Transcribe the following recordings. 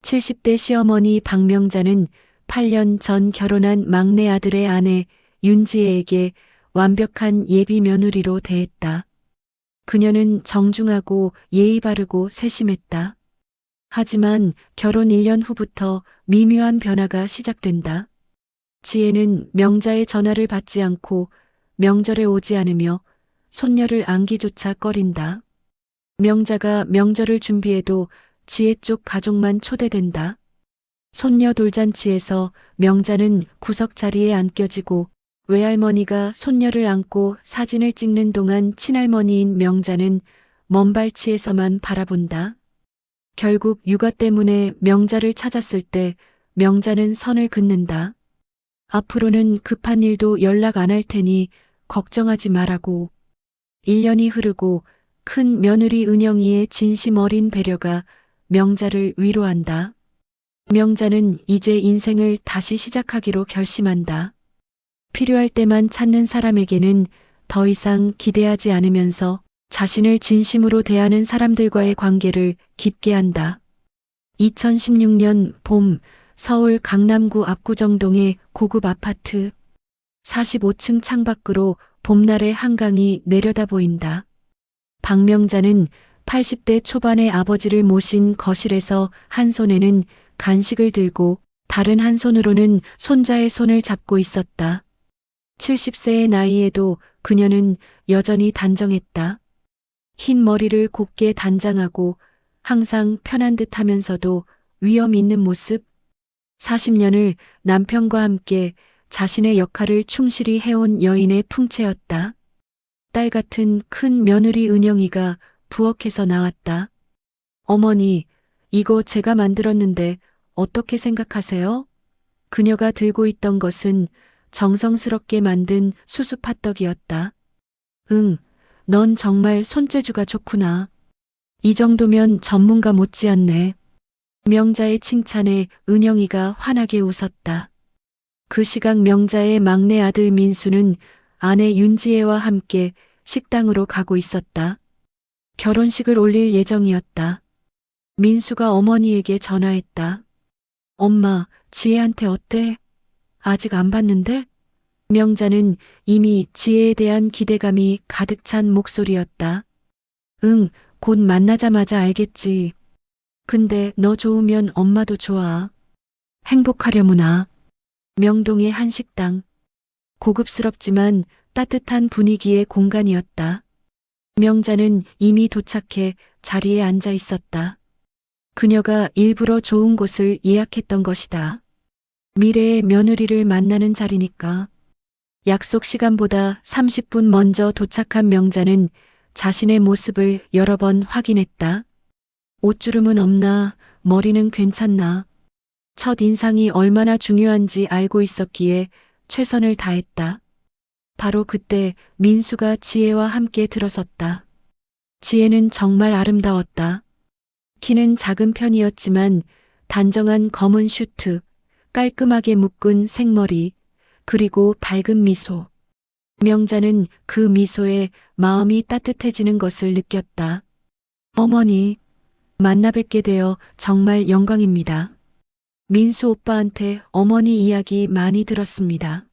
70대 시어머니 박명자는 8년 전 결혼한 막내 아들의 아내 윤지혜에게 완벽한 예비 며느리로 대했다. 그녀는 정중하고 예의 바르고 세심했다. 하지만 결혼 1년 후부터 미묘한 변화가 시작된다. 지혜는 명자의 전화를 받지 않고 명절에 오지 않으며 손녀를 안기조차 꺼린다. 명자가 명절을 준비해도 지혜 쪽 가족만 초대된다. 손녀 돌잔치에서 명자는 구석 자리에 안겨지고 외할머니가 손녀를 안고 사진을 찍는 동안 친할머니인 명자는 먼 발치에서만 바라본다. 결국 육아 때문에 명자를 찾았을 때 명자는 선을 긋는다. 앞으로는 급한 일도 연락 안 할 테니 걱정하지 말라고. 1년이 흐르고 큰 며느리 은영이의 진심 어린 배려가 명자를 위로한다. 명자는 이제 인생을 다시 시작하기로 결심한다. 필요할 때만 찾는 사람에게는 더 이상 기대하지 않으면서 자신을 진심으로 대하는 사람들과의 관계를 깊게 한다. 2016년 봄 서울 강남구 압구정동의 고급 아파트 45층 창밖으로 봄날의 한강이 내려다 보인다. 박명자는 80대 초반의 아버지를 모신 거실에서 한 손에는 간식을 들고 다른 한 손으로는 손자의 손을 잡고 있었다. 70세의 나이에도 그녀는 여전히 단정했다. 흰 머리를 곱게 단장하고 항상 편한 듯 하면서도 위험 있는 모습. 40년을 남편과 함께 자신의 역할을 충실히 해온 여인의 풍채였다. 딸 같은 큰 며느리 은영이가 부엌에서 나왔다. 어머니, 이거 제가 만들었는데 어떻게 생각하세요? 그녀가 들고 있던 것은 정성스럽게 만든 수수팥떡이었다. 응, 넌 정말 손재주가 좋구나. 이 정도면 전문가 못지않네. 명자의 칭찬에 은영이가 환하게 웃었다. 그 시각 명자의 막내 아들 민수는 아내 윤지혜와 함께 식당으로 가고 있었다. 결혼식을 올릴 예정이었다. 민수가 어머니에게 전화했다. 엄마, 지혜한테 어때? 아직 안 봤는데? 명자는 이미 지혜에 대한 기대감이 가득 찬 목소리였다. 응, 곧 만나자마자 알겠지. 근데 너 좋으면 엄마도 좋아. 행복하려무나. 명동의 한 식당. 고급스럽지만 따뜻한 분위기의 공간이었다. 명자는 이미 도착해 자리에 앉아 있었다. 그녀가 일부러 좋은 곳을 예약했던 것이다. 미래의 며느리를 만나는 자리니까. 약속 시간보다 30분 먼저 도착한 명자는 자신의 모습을 여러 번 확인했다. 옷주름은 없나, 머리는 괜찮나. 첫 인상이 얼마나 중요한지 알고 있었기에 최선을 다했다. 바로 그때 민수가 지혜와 함께 들어섰다. 지혜는 정말 아름다웠다. 키는 작은 편이었지만 단정한 검은 슈트, 깔끔하게 묶은 생머리, 그리고 밝은 미소. 명자는 그 미소에 마음이 따뜻해지는 것을 느꼈다. 어머니, 만나 뵙게 되어 정말 영광입니다. 민수 오빠한테 어머니 이야기 많이 들었습니다.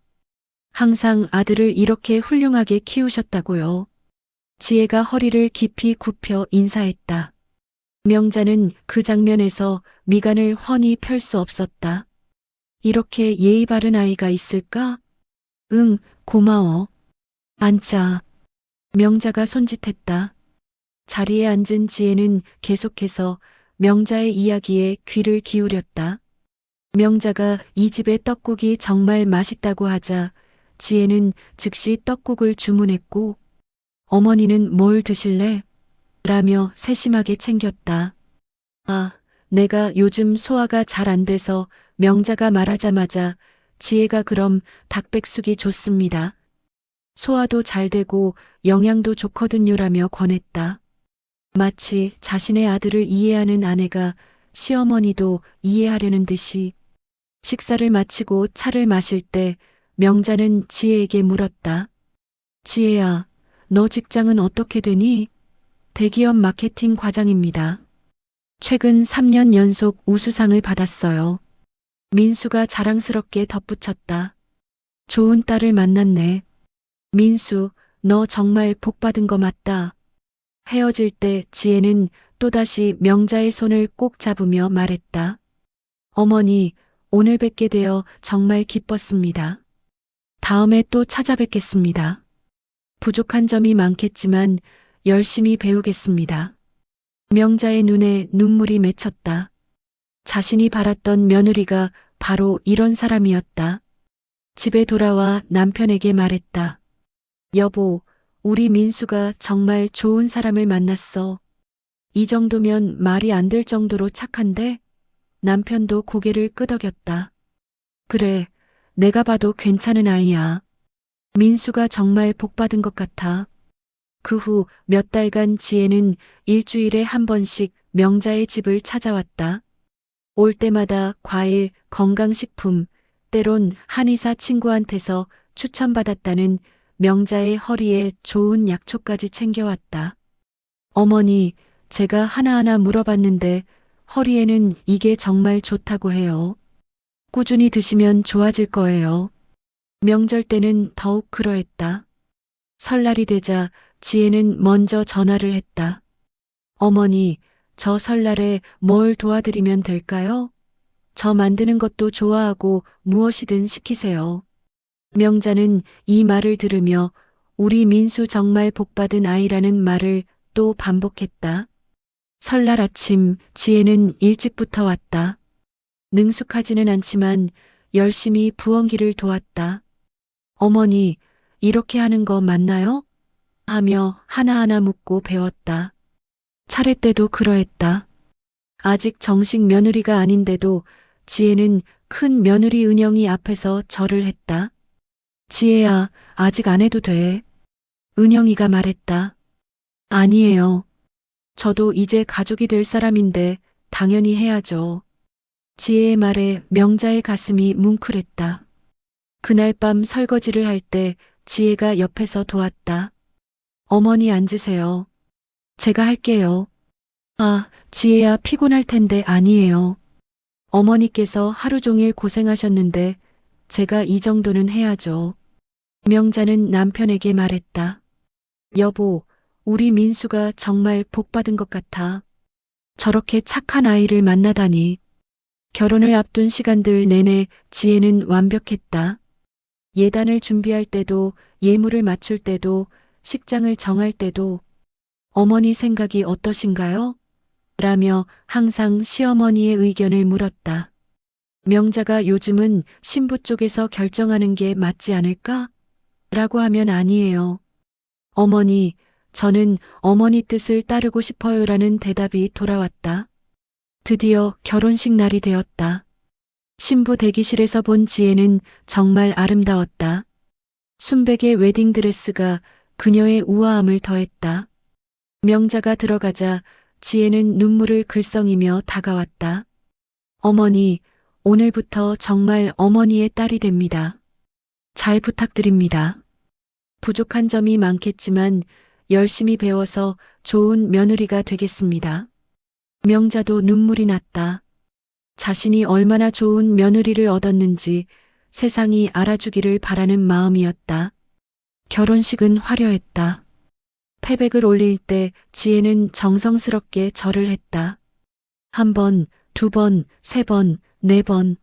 항상 아들을 이렇게 훌륭하게 키우셨다고요. 지혜가 허리를 깊이 굽혀 인사했다. 명자는 그 장면에서 미간을 훤히 펼 수 없었다. 이렇게 예의 바른 아이가 있을까? 응, 고마워. 앉자. 명자가 손짓했다. 자리에 앉은 지혜는 계속해서 명자의 이야기에 귀를 기울였다. 명자가 이 집의 떡국이 정말 맛있다고 하자 지혜는 즉시 떡국을 주문했고 어머니는 뭘 드실래? 라며 세심하게 챙겼다. 아, 내가 요즘 소화가 잘 안 돼서 명자가 말하자마자 지혜가 그럼 닭백숙이 좋습니다. 소화도 잘 되고 영양도 좋거든요라며 권했다. 마치 자신의 아들을 이해하는 아내가 시어머니도 이해하려는 듯이. 식사를 마치고 차를 마실 때 명자는 지혜에게 물었다. 지혜야, 너 직장은 어떻게 되니? 대기업 마케팅 과장입니다. 최근 3년 연속 우수상을 받았어요. 민수가 자랑스럽게 덧붙였다. 좋은 딸을 만났네. 민수, 너 정말 복 받은 거 맞다. 헤어질 때 지혜는 또다시 명자의 손을 꼭 잡으며 말했다. 어머니, 오늘 뵙게 되어 정말 기뻤습니다. 다음에 또 찾아뵙겠습니다. 부족한 점이 많겠지만 열심히 배우겠습니다. 명자의 눈에 눈물이 맺혔다. 자신이 바랐던 며느리가 바로 이런 사람이었다. 집에 돌아와 남편에게 말했다. 여보, 우리 민수가 정말 좋은 사람을 만났어. 이 정도면 말이 안 될 정도로 착한데? 남편도 고개를 끄덕였다. 그래, 내가 봐도 괜찮은 아이야. 민수가 정말 복 받은 것 같아. 그 후 몇 달간 지혜는 일주일에 한 번씩 명자의 집을 찾아왔다. 올 때마다 과일, 건강식품, 때론 한의사 친구한테서 추천받았다는 명자의 허리에 좋은 약초까지 챙겨왔다. 어머니, 제가 하나하나 물어봤는데 허리에는 이게 정말 좋다고 해요. 꾸준히 드시면 좋아질 거예요. 명절 때는 더욱 그러했다. 설날이 되자 지혜는 먼저 전화를 했다. 어머니, 저 설날에 뭘 도와드리면 될까요? 저 만드는 것도 좋아하고 무엇이든 시키세요. 명자는 이 말을 들으며 우리 민수 정말 복받은 아이라는 말을 또 반복했다. 설날 아침 지혜는 일찍부터 왔다. 능숙하지는 않지만 열심히 부엉이를 도왔다. 어머니, 이렇게 하는 거 맞나요? 하며 하나하나 묻고 배웠다. 차례 때도 그러했다. 아직 정식 며느리가 아닌데도 지혜는 큰 며느리 은영이 앞에서 절을 했다. 지혜야, 아직 안 해도 돼. 은영이가 말했다. 아니에요. 저도 이제 가족이 될 사람인데 당연히 해야죠. 지혜의 말에 명자의 가슴이 뭉클했다. 그날 밤 설거지를 할 때 지혜가 옆에서 도왔다. 어머니 앉으세요. 제가 할게요. 아, 지혜야 피곤할 텐데 아니에요. 어머니께서 하루 종일 고생하셨는데 제가 이 정도는 해야죠. 명자는 남편에게 말했다. 여보, 우리 민수가 정말 복 받은 것 같아. 저렇게 착한 아이를 만나다니. 결혼을 앞둔 시간들 내내 지혜는 완벽했다. 예단을 준비할 때도, 예물을 맞출 때도, 식장을 정할 때도 어머니 생각이 어떠신가요? 라며 항상 시어머니의 의견을 물었다. 명자가 요즘은 신부 쪽에서 결정하는 게 맞지 않을까? 라고 하면 아니에요. 어머니, 저는 어머니 뜻을 따르고 싶어요라는 대답이 돌아왔다. 드디어 결혼식 날이 되었다. 신부 대기실에서 본 지혜는 정말 아름다웠다. 순백의 웨딩드레스가 그녀의 우아함을 더했다. 명자가 들어가자 지혜는 눈물을 글썽이며 다가왔다. 어머니, 오늘부터 정말 어머니의 딸이 됩니다. 잘 부탁드립니다. 부족한 점이 많겠지만 열심히 배워서 좋은 며느리가 되겠습니다. 명자도 눈물이 났다. 자신이 얼마나 좋은 며느리를 얻었는지 세상이 알아주기를 바라는 마음이었다. 결혼식은 화려했다. 패백을 올릴 때 지혜는 정성스럽게 절을 했다. 한 번, 두 번, 세 번, 네 번.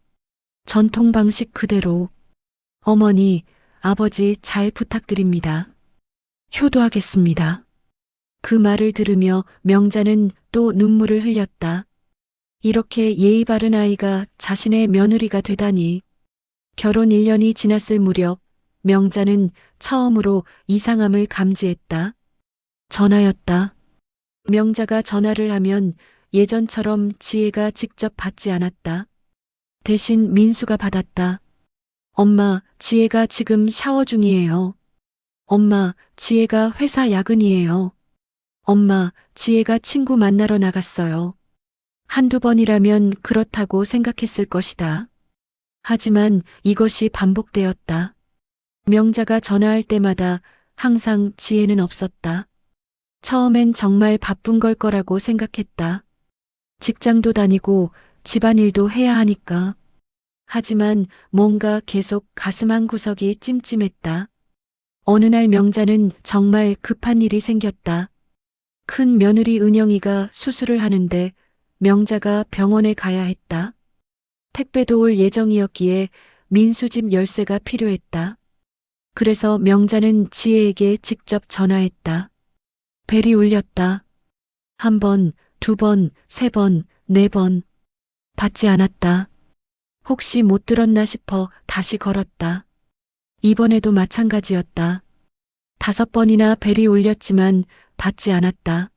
전통 방식 그대로. 어머니, 아버지 잘 부탁드립니다. 효도하겠습니다. 그 말을 들으며 명자는 또 눈물을 흘렸다. 이렇게 예의 바른 아이가 자신의 며느리가 되다니. 결혼 1년이 지났을 무렵 명자는 처음으로 이상함을 감지했다. 전화였다. 명자가 전화를 하면 예전처럼 지혜가 직접 받지 않았다. 대신 민수가 받았다. 엄마, 지혜가 지금 샤워 중이에요. 엄마, 지혜가 회사 야근이에요. 엄마, 지혜가 친구 만나러 나갔어요. 한두 번이라면 그렇다고 생각했을 것이다. 하지만 이것이 반복되었다. 명자가 전화할 때마다 항상 지혜는 없었다. 처음엔 정말 바쁜 걸 거라고 생각했다. 직장도 다니고 집안일도 해야 하니까. 하지만 뭔가 계속 가슴 한 구석이 찜찜했다. 어느 날 명자는 정말 급한 일이 생겼다. 큰 며느리 은영이가 수술을 하는데 명자가 병원에 가야 했다. 택배도 올 예정이었기에 민수 집 열쇠가 필요했다. 그래서 명자는 지혜에게 직접 전화했다. 벨이 울렸다. 한 번, 두 번, 세 번, 네 번. 받지 않았다. 혹시 못 들었나 싶어 다시 걸었다. 이번에도 마찬가지였다. 5번이나 벨이 울렸지만 받지 않았다.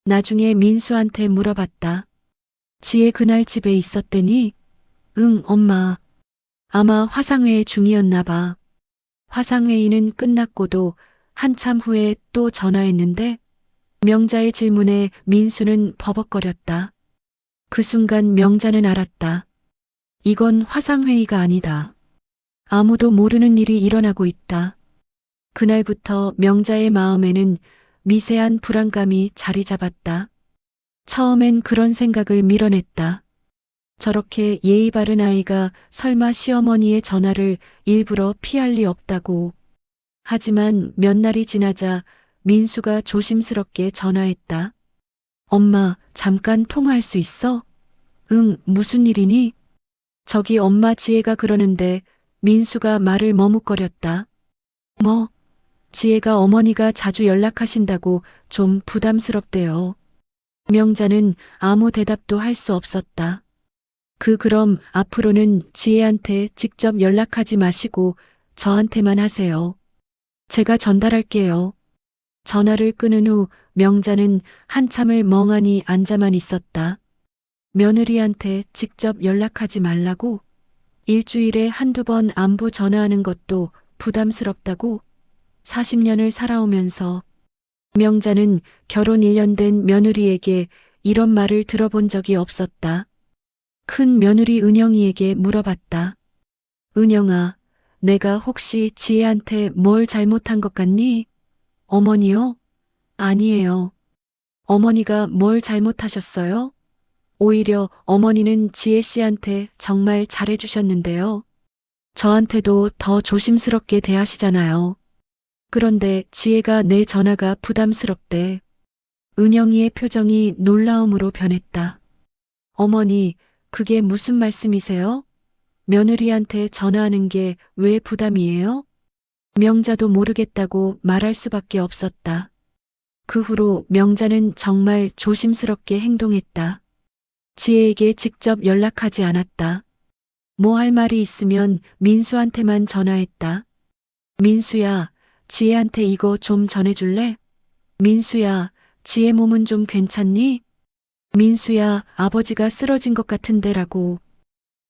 나중에 민수한테 물어봤다. 지혜 그날 집에 있었대니? 응, 엄마. 아마 화상회의 중이었나 봐. 화상회의는 끝났고도 한참 후에 또 전화했는데 명자의 질문에 민수는 버벅거렸다. 그 순간 명자는 알았다. 이건 화상회의가 아니다. 아무도 모르는 일이 일어나고 있다. 그날부터 명자의 마음에는 미세한 불안감이 자리 잡았다. 처음엔 그런 생각을 밀어냈다. 저렇게 예의 바른 아이가 설마 시어머니의 전화를 일부러 피할 리 없다고. 하지만 몇 날이 지나자 민수가 조심스럽게 전화했다. 엄마, 잠깐 통화할 수 있어? 응, 무슨 일이니? 저기 엄마 지혜가 그러는데 민수가 말을 머뭇거렸다. 뭐? 지혜가 어머니가 자주 연락하신다고 좀 부담스럽대요. 명자는 아무 대답도 할 수 없었다. 그럼 앞으로는 지혜한테 직접 연락하지 마시고 저한테만 하세요. 제가 전달할게요. 전화를 끊은 후 명자는 한참을 멍하니 앉아만 있었다. 며느리한테 직접 연락하지 말라고? 일주일에 한두 번 안부 전화하는 것도 부담스럽다고? 40년을 살아오면서 명자는 결혼 1년 된 며느리에게 이런 말을 들어본 적이 없었다. 큰 며느리 은영이에게 물어봤다. 은영아, 내가 혹시 지혜한테 뭘 잘못한 것 같니? 어머니요? 아니에요. 어머니가 뭘 잘못하셨어요? 오히려 어머니는 지혜 씨한테 정말 잘해주셨는데요. 저한테도 더 조심스럽게 대하시잖아요. 그런데 지혜가 내 전화가 부담스럽대. 은영이의 표정이 놀라움으로 변했다. 어머니, 그게 무슨 말씀이세요? 며느리한테 전화하는 게 왜 부담이에요? 명자도 모르겠다고 말할 수밖에 없었다. 그 후로 명자는 정말 조심스럽게 행동했다. 지혜에게 직접 연락하지 않았다. 뭐 할 말이 있으면 민수한테만 전화했다. 민수야, 지혜한테 이거 좀 전해줄래? 민수야, 지혜 몸은 좀 괜찮니? 민수야, 아버지가 쓰러진 것 같은데라고.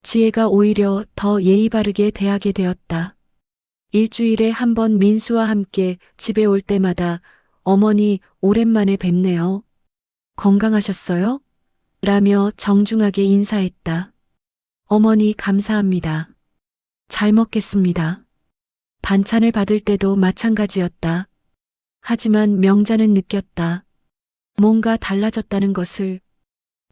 지혜가 오히려 더 예의 바르게 대하게 되었다. 일주일에 한 번 민수와 함께 집에 올 때마다 어머니 오랜만에 뵙네요. 건강하셨어요? 라며 정중하게 인사했다. 어머니 감사합니다. 잘 먹겠습니다. 반찬을 받을 때도 마찬가지였다. 하지만 명자는 느꼈다. 뭔가 달라졌다는 것을.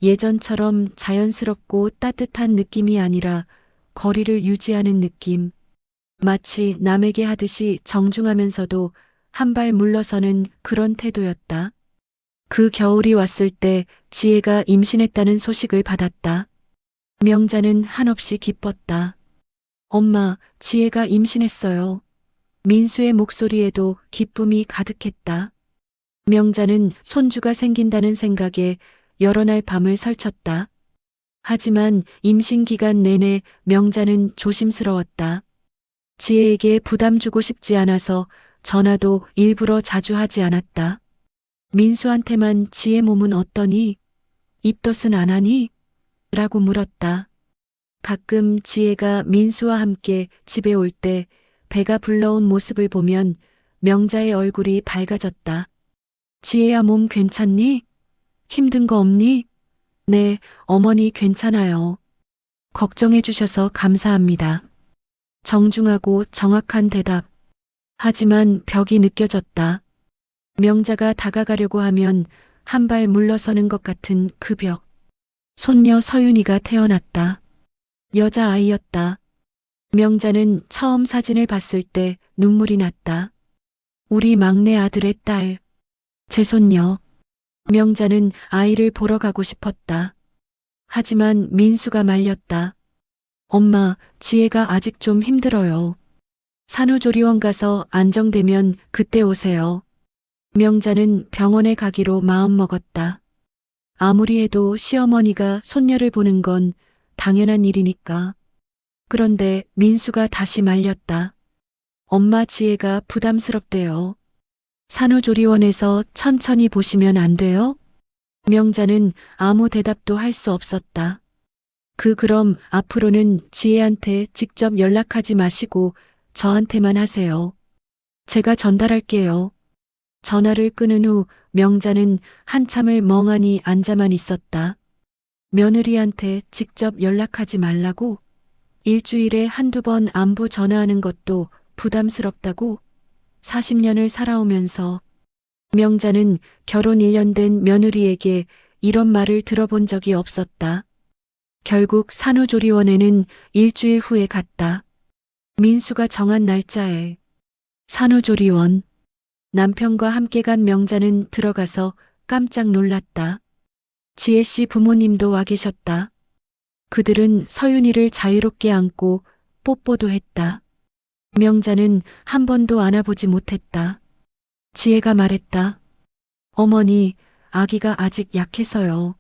예전처럼 자연스럽고 따뜻한 느낌이 아니라 거리를 유지하는 느낌. 마치 남에게 하듯이 정중하면서도 한 발 물러서는 그런 태도였다. 그 겨울이 왔을 때 지혜가 임신했다는 소식을 받았다. 명자는 한없이 기뻤다. 엄마, 지혜가 임신했어요. 민수의 목소리에도 기쁨이 가득했다. 명자는 손주가 생긴다는 생각에 여러 날 밤을 설쳤다. 하지만 임신 기간 내내 명자는 조심스러웠다. 지혜에게 부담 주고 싶지 않아서 전화도 일부러 자주 하지 않았다. 민수한테만 지혜 몸은 어떠니? 입덧은 안 하니? 라고 물었다. 가끔 지혜가 민수와 함께 집에 올 때 배가 불러온 모습을 보면 명자의 얼굴이 밝아졌다. 지혜야 몸 괜찮니? 힘든 거 없니? 네, 어머니 괜찮아요. 걱정해 주셔서 감사합니다. 정중하고 정확한 대답. 하지만 벽이 느껴졌다. 명자가 다가가려고 하면 한 발 물러서는 것 같은 그 벽. 손녀 서윤이가 태어났다. 여자아이였다. 명자는 처음 사진을 봤을 때 눈물이 났다. 우리 막내 아들의 딸, 제 손녀. 명자는 아이를 보러 가고 싶었다. 하지만 민수가 말렸다. 엄마, 지혜가 아직 좀 힘들어요. 산후조리원 가서 안정되면 그때 오세요. 명자는 병원에 가기로 마음먹었다. 아무리 해도 시어머니가 손녀를 보는 건 당연한 일이니까. 그런데 민수가 다시 말렸다. 엄마 지혜가 부담스럽대요. 산후조리원에서 천천히 보시면 안 돼요? 명자는 아무 대답도 할 수 없었다. 그럼 앞으로는 지혜한테 직접 연락하지 마시고 저한테만 하세요. 제가 전달할게요. 전화를 끊은 후 명자는 한참을 멍하니 앉아만 있었다. 며느리한테 직접 연락하지 말라고? 일주일에 한두 번 안부 전화하는 것도 부담스럽다고? 40년을 살아오면서 명자는 결혼 1년 된 며느리에게 이런 말을 들어본 적이 없었다. 결국 산후조리원에는 일주일 후에 갔다. 민수가 정한 날짜에 산후조리원. 남편과 함께 간 명자는 들어가서 깜짝 놀랐다. 지혜 씨 부모님도 와 계셨다. 그들은 서윤이를 자유롭게 안고 뽀뽀도 했다. 명자는 한 번도 안아보지 못했다. 지혜가 말했다. 어머니, 아기가 아직 약해서요.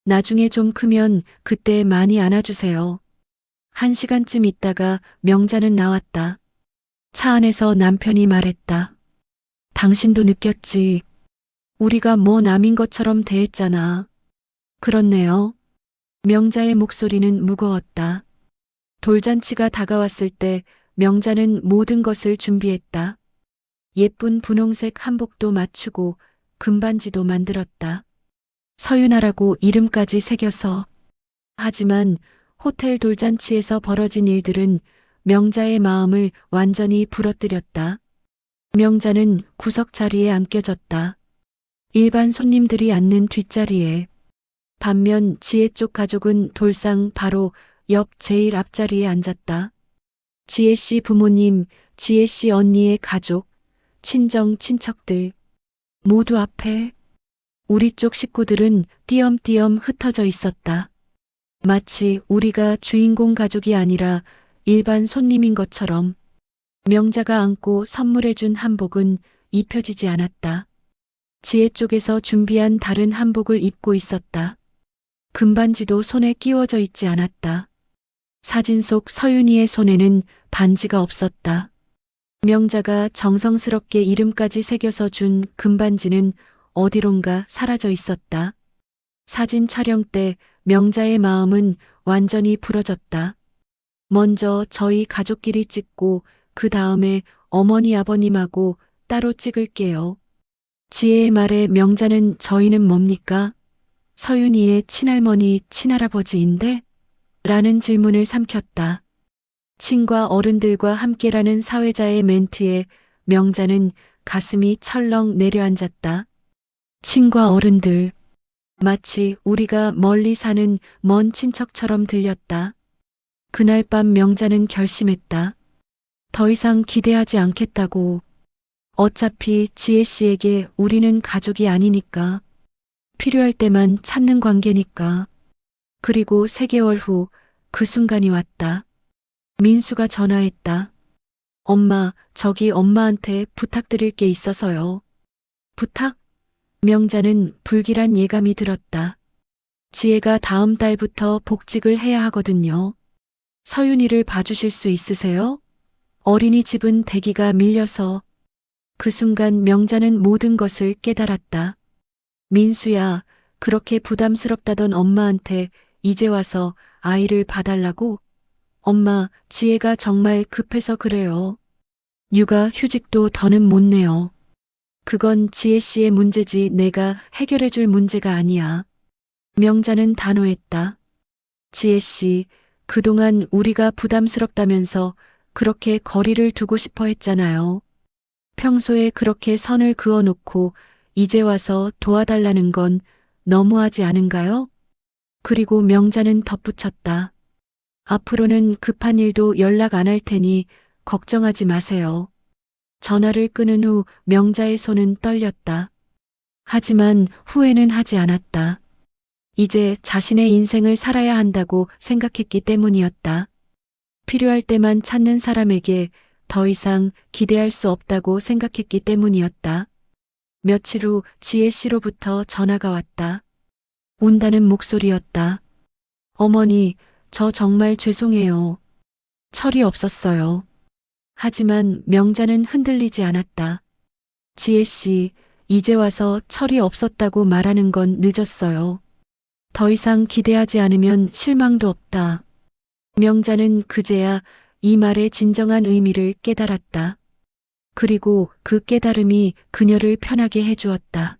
나중에 좀 크면 그때 많이 안아주세요. 1시간쯤 있다가 명자는 나왔다. 차 안에서 남편이 말했다. 당신도 느꼈지. 우리가 뭐 남인 것처럼 대했잖아. 그렇네요. 명자의 목소리는 무거웠다. 돌잔치가 다가왔을 때 명자는 모든 것을 준비했다. 예쁜 분홍색 한복도 맞추고 금반지도 만들었다. 서윤아라고 이름까지 새겨서. 하지만 호텔 돌잔치에서 벌어진 일들은 명자의 마음을 완전히 부러뜨렸다. 명자는 구석 자리에 안겨졌다. 일반 손님들이 앉는 뒷자리에. 반면 지혜 쪽 가족은 돌상 바로 옆 제일 앞자리에 앉았다. 지혜 씨 부모님, 지혜 씨 언니의 가족, 친정 친척들 모두 앞에. 우리 쪽 식구들은 띄엄띄엄 흩어져 있었다. 마치 우리가 주인공 가족이 아니라 일반 손님인 것처럼. 명자가 안고 선물해준 한복은 입혀지지 않았다. 지혜 쪽에서 준비한 다른 한복을 입고 있었다. 금반지도 손에 끼워져 있지 않았다. 사진 속 서윤이의 손에는 반지가 없었다. 명자가 정성스럽게 이름까지 새겨서 준 금반지는 어디론가 사라져 있었다. 사진 촬영 때 명자의 마음은 완전히 부러졌다. 먼저 저희 가족끼리 찍고 그 다음에 어머니 아버님하고 따로 찍을게요. 지혜의 말에 명자는 저희는 뭡니까? 서윤이의 친할머니, 친할아버지인데? 라는 질문을 삼켰다. 친과 어른들과 함께라는 사회자의 멘트에 명자는 가슴이 철렁 내려앉았다. 친과 어른들. 마치 우리가 멀리 사는 먼 친척처럼 들렸다. 그날 밤 명자는 결심했다. 더 이상 기대하지 않겠다고. 어차피 지혜 씨에게 우리는 가족이 아니니까. 필요할 때만 찾는 관계니까. 그리고 3개월 후 그 순간이 왔다. 민수가 전화했다. 엄마, 저기 엄마한테 부탁드릴 게 있어서요. 부탁? 명자는 불길한 예감이 들었다. 지혜가 다음 달부터 복직을 해야 하거든요. 서윤이를 봐주실 수 있으세요? 어린이집은 대기가 밀려서. 그 순간 명자는 모든 것을 깨달았다. 민수야, 그렇게 부담스럽다던 엄마한테 이제 와서 아이를 봐달라고? 엄마, 지혜가 정말 급해서 그래요. 육아 휴직도 더는 못 내요. 그건 지혜 씨의 문제지 내가 해결해 줄 문제가 아니야. 명자는 단호했다. 지혜 씨, 그동안 우리가 부담스럽다면서 그렇게 거리를 두고 싶어 했잖아요. 평소에 그렇게 선을 그어놓고 이제 와서 도와달라는 건 너무하지 않은가요? 그리고 명자는 덧붙였다. 앞으로는 급한 일도 연락 안 할 테니 걱정하지 마세요. 전화를 끊은 후 명자의 손은 떨렸다. 하지만 후회는 하지 않았다. 이제 자신의 인생을 살아야 한다고 생각했기 때문이었다. 필요할 때만 찾는 사람에게 더 이상 기대할 수 없다고 생각했기 때문이었다. 며칠 후 지혜 씨로부터 전화가 왔다. 운다는 목소리였다. 어머니, 저 정말 죄송해요. 철이 없었어요. 하지만 명자는 흔들리지 않았다. 지혜 씨, 이제 와서 철이 없었다고 말하는 건 늦었어요. 더 이상 기대하지 않으면 실망도 없다. 명자는 그제야 이 말의 진정한 의미를 깨달았다. 그리고 그 깨달음이 그녀를 편하게 해주었다.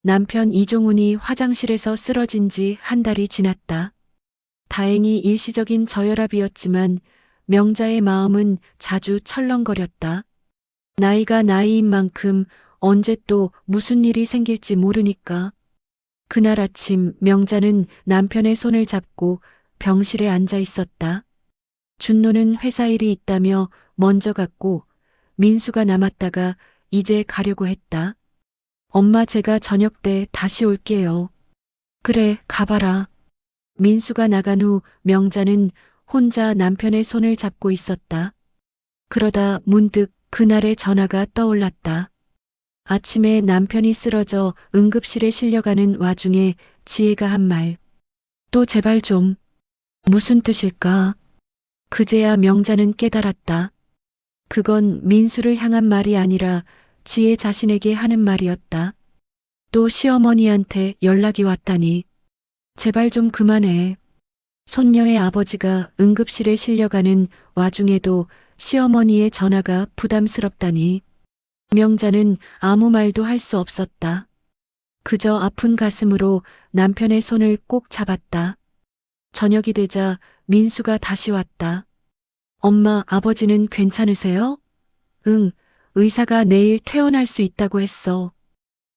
남편 이종훈이 화장실에서 쓰러진 지 한 달이 지났다. 다행히 일시적인 저혈압이었지만 명자의 마음은 자주 철렁거렸다. 나이가 나이인 만큼 언제 또 무슨 일이 생길지 모르니까. 그날 아침 명자는 남편의 손을 잡고 병실에 앉아 있었다. 준노는 회사 일이 있다며 먼저 갔고 민수가 남았다가 이제 가려고 했다. 엄마, 제가 저녁 때 다시 올게요. 그래, 가봐라. 민수가 나간 후 명자는 혼자 남편의 손을 잡고 있었다. 그러다 문득 그날의 전화가 떠올랐다. 아침에 남편이 쓰러져 응급실에 실려가는 와중에 지혜가 한 말. 또 제발 좀. 무슨 뜻일까? 그제야 명자는 깨달았다. 그건 민수를 향한 말이 아니라 지혜 자신에게 하는 말이었다. 또 시어머니한테 연락이 왔다니. 제발 좀 그만해. 손녀의 아버지가 응급실에 실려가는 와중에도 시어머니의 전화가 부담스럽다니. 명자는 아무 말도 할 수 없었다. 그저 아픈 가슴으로 남편의 손을 꼭 잡았다. 저녁이 되자 민수가 다시 왔다. 엄마, 아버지는 괜찮으세요? 응, 의사가 내일 퇴원할 수 있다고 했어.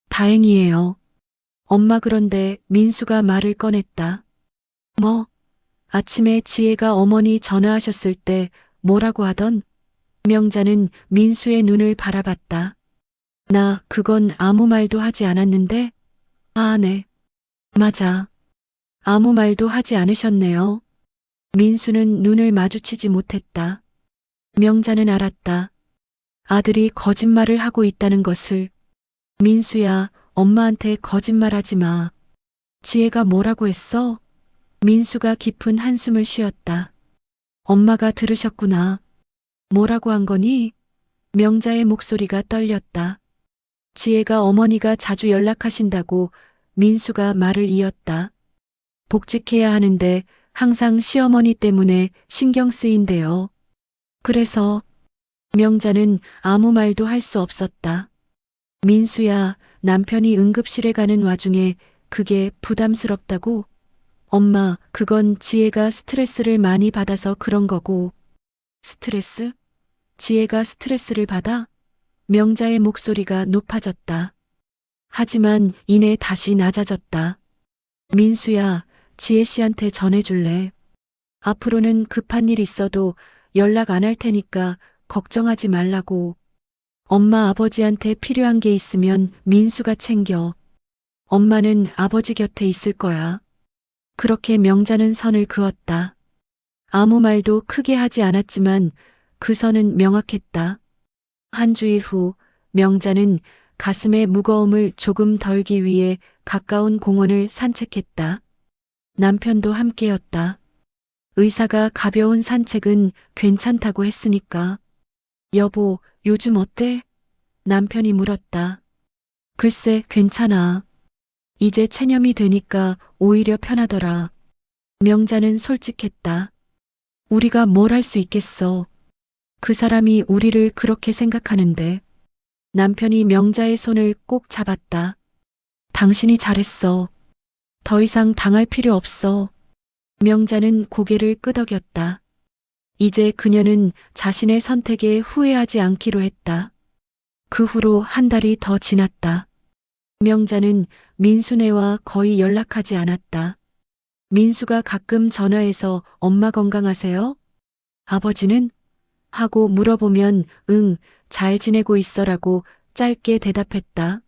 다행이에요. 엄마, 그런데 민수가 말을 꺼냈다. 뭐? 아침에 지혜가 어머니 전화하셨을 때 뭐라고 하던? 명자는 민수의 눈을 바라봤다. 나 그건 아무 말도 하지 않았는데? 아, 네. 맞아. 아무 말도 하지 않으셨네요. 민수는 눈을 마주치지 못했다. 명자는 알았다. 아들이 거짓말을 하고 있다는 것을. 민수야, 엄마한테 거짓말하지 마. 지혜가 뭐라고 했어? 민수가 깊은 한숨을 쉬었다. 엄마가 들으셨구나. 뭐라고 한 거니? 명자의 목소리가 떨렸다. 지혜가 어머니가 자주 연락하신다고. 민수가 말을 이었다. 복직해야 하는데 항상 시어머니 때문에 신경 쓰인대요. 그래서 명자는 아무 말도 할 수 없었다. 민수야, 남편이 응급실에 가는 와중에 그게 부담스럽다고? 엄마, 그건 지혜가 스트레스를 많이 받아서 그런 거고. 스트레스? 지혜가 스트레스를 받아? 명자의 목소리가 높아졌다. 하지만 이내 다시 낮아졌다. 민수야, 지혜 씨한테 전해줄래? 앞으로는 급한 일 있어도 연락 안 할 테니까 걱정하지 말라고. 엄마, 아버지한테 필요한 게 있으면 민수가 챙겨. 엄마는 아버지 곁에 있을 거야. 그렇게 명자는 선을 그었다. 아무 말도 크게 하지 않았지만 그 선은 명확했다. 한 주일 후 명자는 가슴의 무거움을 조금 덜기 위해 가까운 공원을 산책했다. 남편도 함께였다. 의사가 가벼운 산책은 괜찮다고 했으니까. 여보, 요즘 어때? 남편이 물었다. 글쎄, 괜찮아. 이제 체념이 되니까 오히려 편하더라. 명자는 솔직했다. 우리가 뭘 할 수 있겠어. 그 사람이 우리를 그렇게 생각하는데. 남편이 명자의 손을 꼭 잡았다. 당신이 잘했어. 더 이상 당할 필요 없어. 명자는 고개를 끄덕였다. 이제 그녀는 자신의 선택에 후회하지 않기로 했다. 그 후로 한 달이 더 지났다. 명자는 민수네와 거의 연락하지 않았다. 민수가 가끔 전화해서 엄마 건강하세요? 아버지는? 하고 물어보면 응, 잘 지내고 있어라고 짧게 대답했다.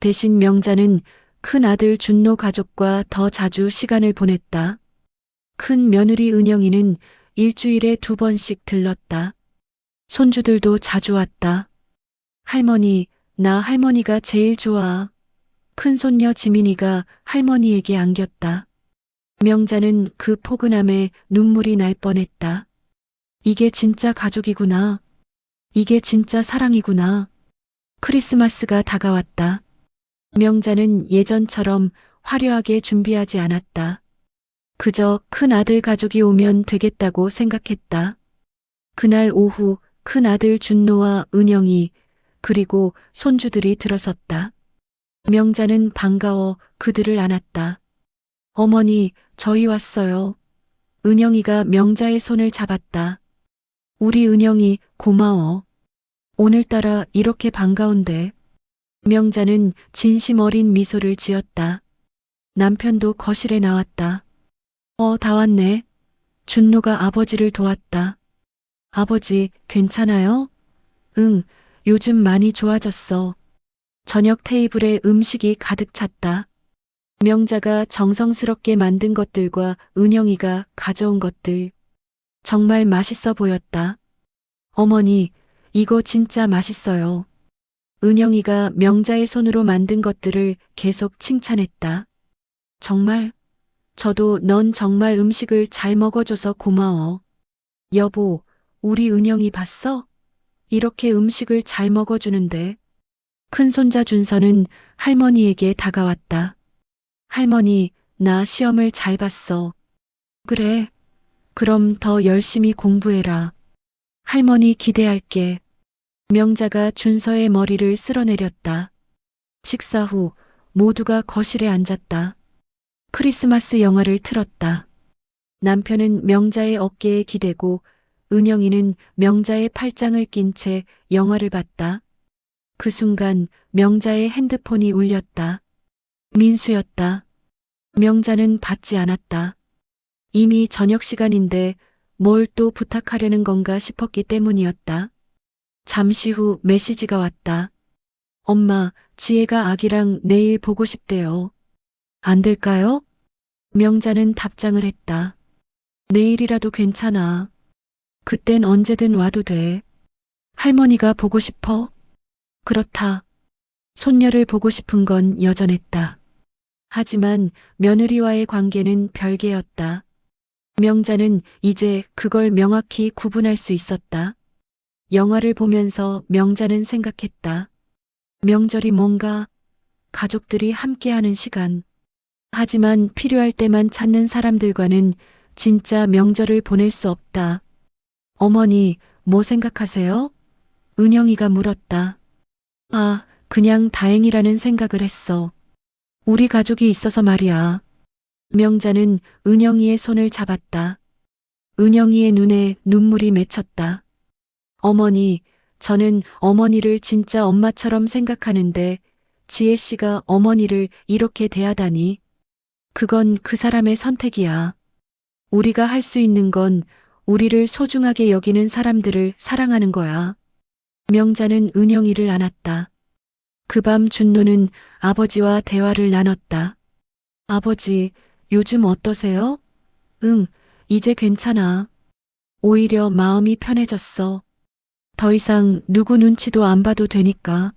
대신 명자는 큰 아들 준노 가족과 더 자주 시간을 보냈다. 큰 며느리 은영이는 일주일에 2번씩 들렀다. 손주들도 자주 왔다. 할머니, 나 할머니가 제일 좋아. 큰손녀 지민이가 할머니에게 안겼다. 명자는 그 포근함에 눈물이 날 뻔했다. 이게 진짜 가족이구나. 이게 진짜 사랑이구나. 크리스마스가 다가왔다. 명자는 예전처럼 화려하게 준비하지 않았다. 그저 큰 아들 가족이 오면 되겠다고 생각했다. 그날 오후 큰 아들 준노와 은영이 그리고 손주들이 들어섰다. 명자는 반가워 그들을 안았다. 어머니, 저희 왔어요. 은영이가 명자의 손을 잡았다. 우리 은영이 고마워. 오늘따라 이렇게 반가운데. 명자는 진심 어린 미소를 지었다. 남편도 거실에 나왔다. 다 왔네. 준노가 아버지를 도왔다. 아버지, 괜찮아요? 응, 요즘 많이 좋아졌어. 저녁 테이블에 음식이 가득 찼다. 명자가 정성스럽게 만든 것들과 은영이가 가져온 것들. 정말 맛있어 보였다. 어머니, 이거 진짜 맛있어요. 은영이가 명자의 손으로 만든 것들을 계속 칭찬했다. 정말? 저도 넌 정말 음식을 잘 먹어줘서 고마워. 여보, 우리 은영이 봤어? 이렇게 음식을 잘 먹어주는데. 큰손자 준서는 할머니에게 다가왔다. 할머니, 나 시험을 잘 봤어. 그래. 그럼 더 열심히 공부해라. 할머니 기대할게. 명자가 준서의 머리를 쓸어내렸다. 식사 후 모두가 거실에 앉았다. 크리스마스 영화를 틀었다. 남편은 명자의 어깨에 기대고 은영이는 명자의 팔짱을 낀 채 영화를 봤다. 그 순간 명자의 핸드폰이 울렸다. 민수였다. 명자는 받지 않았다. 이미 저녁 시간인데 뭘 또 부탁하려는 건가 싶었기 때문이었다. 잠시 후 메시지가 왔다. 엄마, 지혜가 아기랑 내일 보고 싶대요. 안 될까요? 명자는 답장을 했다. 내일이라도 괜찮아. 그땐 언제든 와도 돼. 할머니가 보고 싶어? 그렇다. 손녀를 보고 싶은 건 여전했다. 하지만 며느리와의 관계는 별개였다. 명자는 이제 그걸 명확히 구분할 수 있었다. 영화를 보면서 명자는 생각했다. 명절이 뭔가 가족들이 함께하는 시간. 하지만 필요할 때만 찾는 사람들과는 진짜 명절을 보낼 수 없다. 어머니, 뭐 생각하세요? 은영이가 물었다. 아, 그냥 다행이라는 생각을 했어. 우리 가족이 있어서 말이야. 명자는 은영이의 손을 잡았다. 은영이의 눈에 눈물이 맺혔다. 어머니, 저는 어머니를 진짜 엄마처럼 생각하는데 지혜 씨가 어머니를 이렇게 대하다니. 그건 그 사람의 선택이야. 우리가 할 수 있는 건 우리를 소중하게 여기는 사람들을 사랑하는 거야. 명자는 은영이를 안았다. 그 밤 준노는 아버지와 대화를 나눴다. 아버지, 요즘 어떠세요? 응, 이제 괜찮아. 오히려 마음이 편해졌어. 더 이상 누구 눈치도 안 봐도 되니까.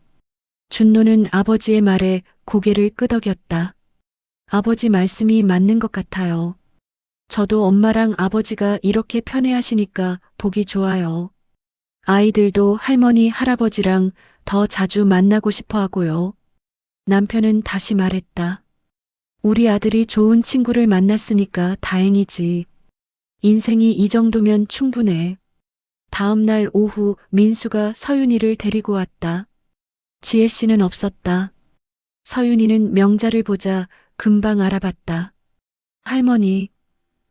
준노는 아버지의 말에 고개를 끄덕였다. 아버지 말씀이 맞는 것 같아요. 저도 엄마랑 아버지가 이렇게 편해하시니까 보기 좋아요. 아이들도 할머니, 할아버지랑 더 자주 만나고 싶어 하고요. 남편은 다시 말했다. 우리 아들이 좋은 친구를 만났으니까 다행이지. 인생이 이 정도면 충분해. 다음 날 오후 민수가 서윤이를 데리고 왔다. 지혜 씨는 없었다. 서윤이는 명자를 보자 금방 알아봤다. 할머니,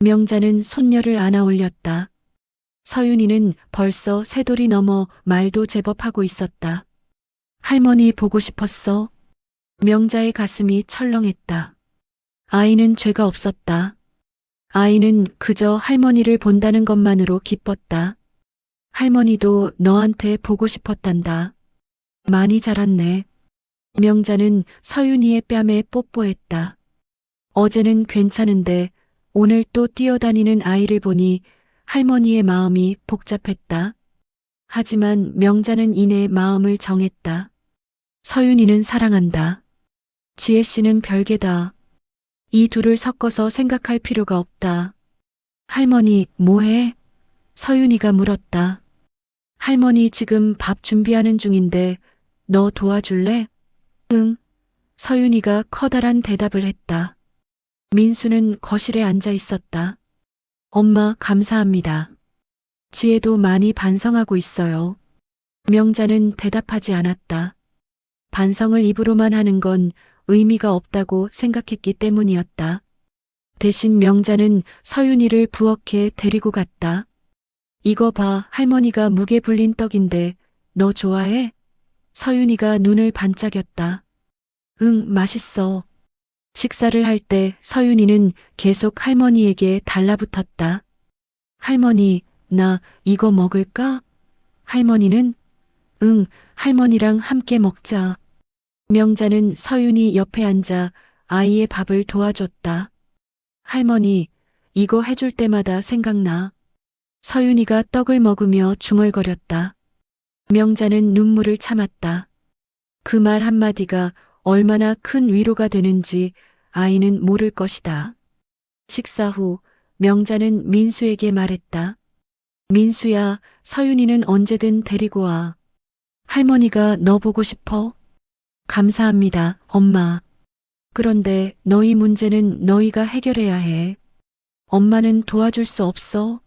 명자는 손녀를 안아 올렸다. 서윤이는 벌써 세 돌이 넘어 말도 제법 하고 있었다. 할머니 보고 싶었어. 명자의 가슴이 철렁했다. 아이는 죄가 없었다. 아이는 그저 할머니를 본다는 것만으로 기뻤다. 할머니도 너한테 보고 싶었단다. 많이 자랐네. 명자는 서윤이의 뺨에 뽀뽀했다. 어제는 괜찮은데 오늘 또 뛰어다니는 아이를 보니 할머니의 마음이 복잡했다. 하지만 명자는 이내 마음을 정했다. 서윤이는 사랑한다. 지혜 씨는 별개다. 이 둘을 섞어서 생각할 필요가 없다. 할머니, 뭐해? 서윤이가 물었다. 할머니 지금 밥 준비하는 중인데 너 도와줄래? 응. 서윤이가 커다란 대답을 했다. 민수는 거실에 앉아 있었다. 엄마, 감사합니다. 지혜도 많이 반성하고 있어요. 명자는 대답하지 않았다. 반성을 입으로만 하는 건 의미가 없다고 생각했기 때문이었다. 대신 명자는 서윤이를 부엌에 데리고 갔다. 이거 봐, 할머니가 무게 불린 떡인데 너 좋아해? 서윤이가 눈을 반짝였다. 응, 맛있어. 식사를 할 때 서윤이는 계속 할머니에게 달라붙었다. 할머니, 나 이거 먹을까? 할머니는 응, 할머니랑 함께 먹자. 명자는 서윤이 옆에 앉아 아이의 밥을 도와줬다. 할머니, 이거 해줄 때마다 생각나. 서윤이가 떡을 먹으며 중얼거렸다. 명자는 눈물을 참았다. 그 말 한마디가 얼마나 큰 위로가 되는지 아이는 모를 것이다. 식사 후 명자는 민수에게 말했다. 민수야, 서윤이는 언제든 데리고 와. 할머니가 너 보고 싶어? 감사합니다, 엄마. 그런데 너희 문제는 너희가 해결해야 해. 엄마는 도와줄 수 없어.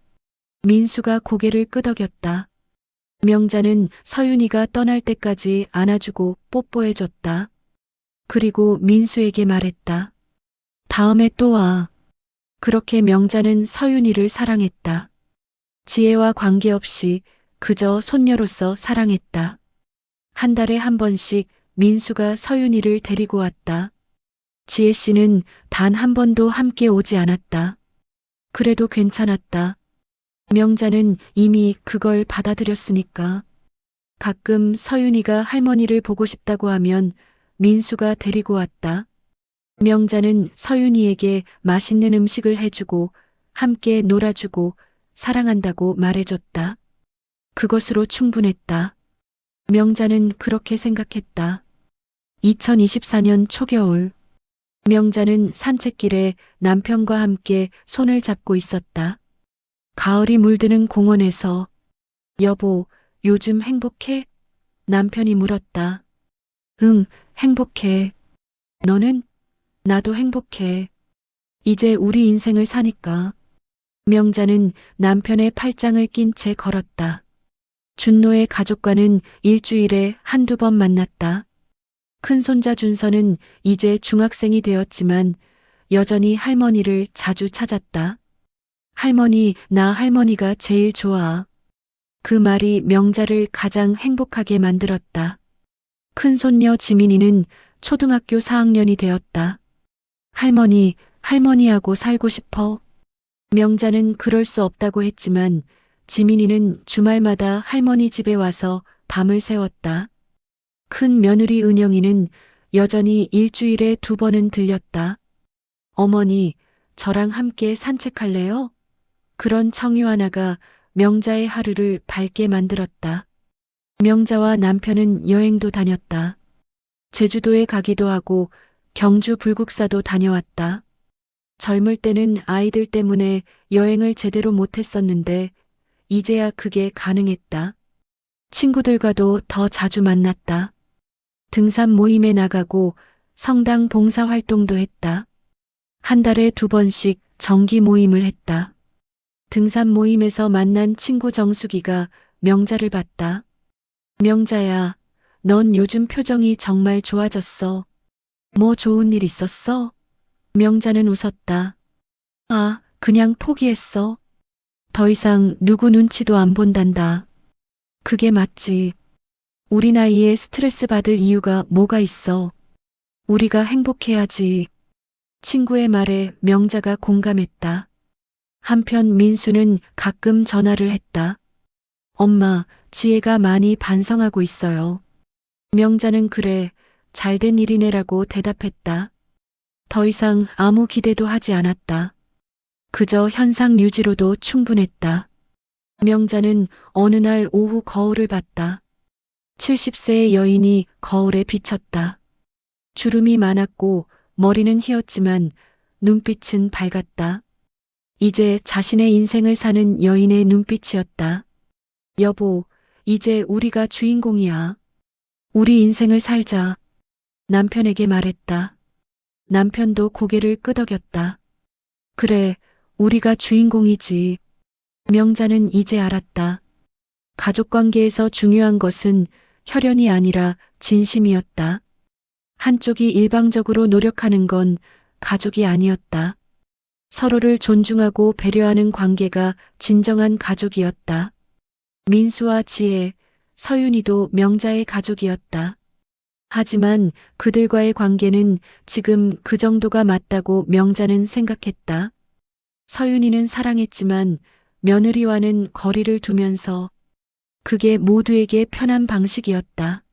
민수가 고개를 끄덕였다. 명자는 서윤이가 떠날 때까지 안아주고 뽀뽀해줬다. 그리고 민수에게 말했다. 다음에 또 와. 그렇게 명자는 서윤이를 사랑했다. 지혜와 관계없이 그저 손녀로서 사랑했다. 한 달에 한 번씩 민수가 서윤이를 데리고 왔다. 지혜 씨는 단 한 번도 함께 오지 않았다. 그래도 괜찮았다. 명자는 이미 그걸 받아들였으니까. 가끔 서윤이가 할머니를 보고 싶다고 하면 민수가 데리고 왔다. 명자는 서윤이에게 맛있는 음식을 해주고 함께 놀아주고 사랑한다고 말해줬다. 그것으로 충분했다. 명자는 그렇게 생각했다. 2024년 초겨울. 명자는 산책길에 남편과 함께 손을 잡고 있었다. 가을이 물드는 공원에서 여보, 요즘 행복해? 남편이 물었다. 응, 행복해. 너는? 나도 행복해. 이제 우리 인생을 사니까. 명자는 남편의 팔짱을 낀 채 걸었다. 준노의 가족과는 일주일에 한두 번 만났다. 큰손자 준서는 이제 중학생이 되었지만 여전히 할머니를 자주 찾았다. 할머니, 나 할머니가 제일 좋아. 그 말이 명자를 가장 행복하게 만들었다. 큰손녀 지민이는 초등학교 4학년이 되었다. 할머니, 할머니하고 살고 싶어. 명자는 그럴 수 없다고 했지만 지민이는 주말마다 할머니 집에 와서 밤을 새웠다. 큰 며느리 은영이는 여전히 일주일에 2번은 들렸다. 어머니, 저랑 함께 산책할래요? 그런 청유 하나가 명자의 하루를 밝게 만들었다. 명자와 남편은 여행도 다녔다. 제주도에 가기도 하고 경주 불국사도 다녀왔다. 젊을 때는 아이들 때문에 여행을 제대로 못했었는데 이제야 그게 가능했다. 친구들과도 더 자주 만났다. 등산 모임에 나가고 성당 봉사 활동도 했다. 한 달에 2번씩 정기 모임을 했다. 등산 모임에서 만난 친구 정숙이가 명자를 봤다. 명자야, 넌 요즘 표정이 정말 좋아졌어. 뭐 좋은 일 있었어? 명자는 웃었다. 아, 그냥 포기했어. 더 이상 누구 눈치도 안 본단다. 그게 맞지. 우리 나이에 스트레스 받을 이유가 뭐가 있어. 우리가 행복해야지. 친구의 말에 명자가 공감했다. 한편 민수는 가끔 전화를 했다. 엄마, 지혜가 많이 반성하고 있어요. 명자는 그래, 잘된 일이네라고 대답했다. 더 이상 아무 기대도 하지 않았다. 그저 현상 유지로도 충분했다. 명자는 어느 날 오후 거울을 봤다. 70세의 여인이 거울에 비쳤다. 주름이 많았고 머리는 휘었지만 눈빛은 밝았다. 이제 자신의 인생을 사는 여인의 눈빛이었다. 여보, 이제 우리가 주인공이야. 우리 인생을 살자. 남편에게 말했다. 남편도 고개를 끄덕였다. 그래, 우리가 주인공이지. 명자는 이제 알았다. 가족 관계에서 중요한 것은 혈연이 아니라 진심이었다. 한쪽이 일방적으로 노력하는 건 가족이 아니었다. 서로를 존중하고 배려하는 관계가 진정한 가족이었다. 민수와 지혜, 서윤이도 명자의 가족이었다. 하지만 그들과의 관계는 지금 그 정도가 맞다고 명자는 생각했다. 서윤이는 사랑했지만 며느리와는 거리를 두면서 그게 모두에게 편한 방식이었다.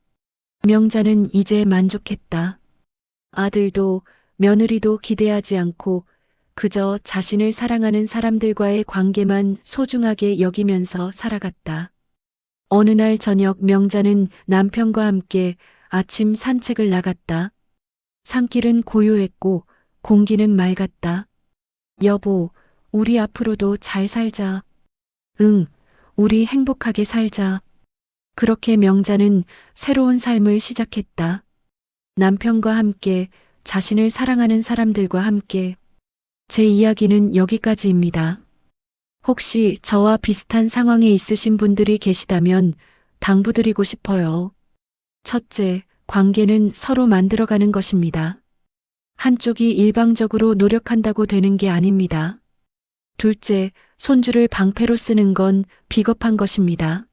명자는 이제 만족했다. 아들도 며느리도 기대하지 않고 그저 자신을 사랑하는 사람들과의 관계만 소중하게 여기면서 살아갔다. 어느 날 저녁 명자는 남편과 함께 아침 산책을 나갔다. 산길은 고요했고 공기는 맑았다. 여보, 우리 앞으로도 잘 살자. 응, 우리 행복하게 살자. 그렇게 명자는 새로운 삶을 시작했다. 남편과 함께, 자신을 사랑하는 사람들과 함께. 제 이야기는 여기까지입니다. 혹시 저와 비슷한 상황에 있으신 분들이 계시다면 당부드리고 싶어요. 첫째, 관계는 서로 만들어가는 것입니다. 한쪽이 일방적으로 노력한다고 되는 게 아닙니다. 둘째, 손주를 방패로 쓰는 건 비겁한 것입니다.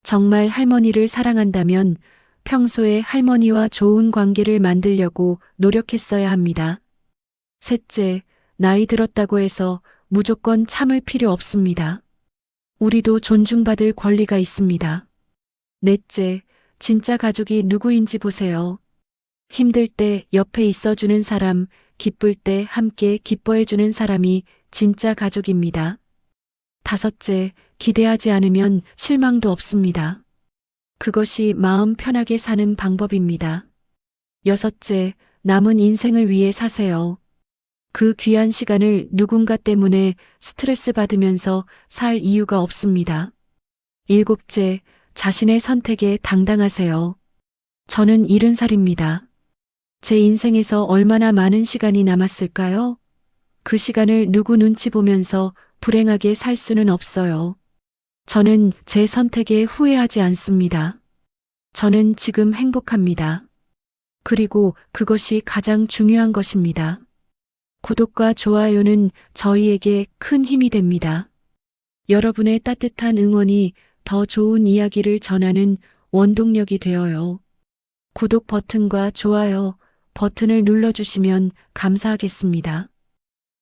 정말 할머니를 사랑한다면 평소에 할머니와 좋은 관계를 만들려고 노력했어야 합니다. 셋째, 나이 들었다고 해서 무조건 참을 필요 없습니다. 우리도 존중받을 권리가 있습니다. 넷째, 진짜 가족이 누구인지 보세요. 힘들 때 옆에 있어주는 사람, 기쁠 때 함께 기뻐해주는 사람이 진짜 가족입니다. 다섯째, 기대하지 않으면 실망도 없습니다. 그것이 마음 편하게 사는 방법입니다. 여섯째, 남은 인생을 위해 사세요. 그 귀한 시간을 누군가 때문에 스트레스 받으면서 살 이유가 없습니다. 일곱째, 자신의 선택에 당당하세요. 저는 70살입니다. 제 인생에서 얼마나 많은 시간이 남았을까요? 그 시간을 누구 눈치 보면서 불행하게 살 수는 없어요. 저는 제 선택에 후회하지 않습니다. 저는 지금 행복합니다. 그리고 그것이 가장 중요한 것입니다. 구독과 좋아요는 저희에게 큰 힘이 됩니다. 여러분의 따뜻한 응원이 더 좋은 이야기를 전하는 원동력이 되어요. 구독 버튼과 좋아요 버튼을 눌러주시면 감사하겠습니다.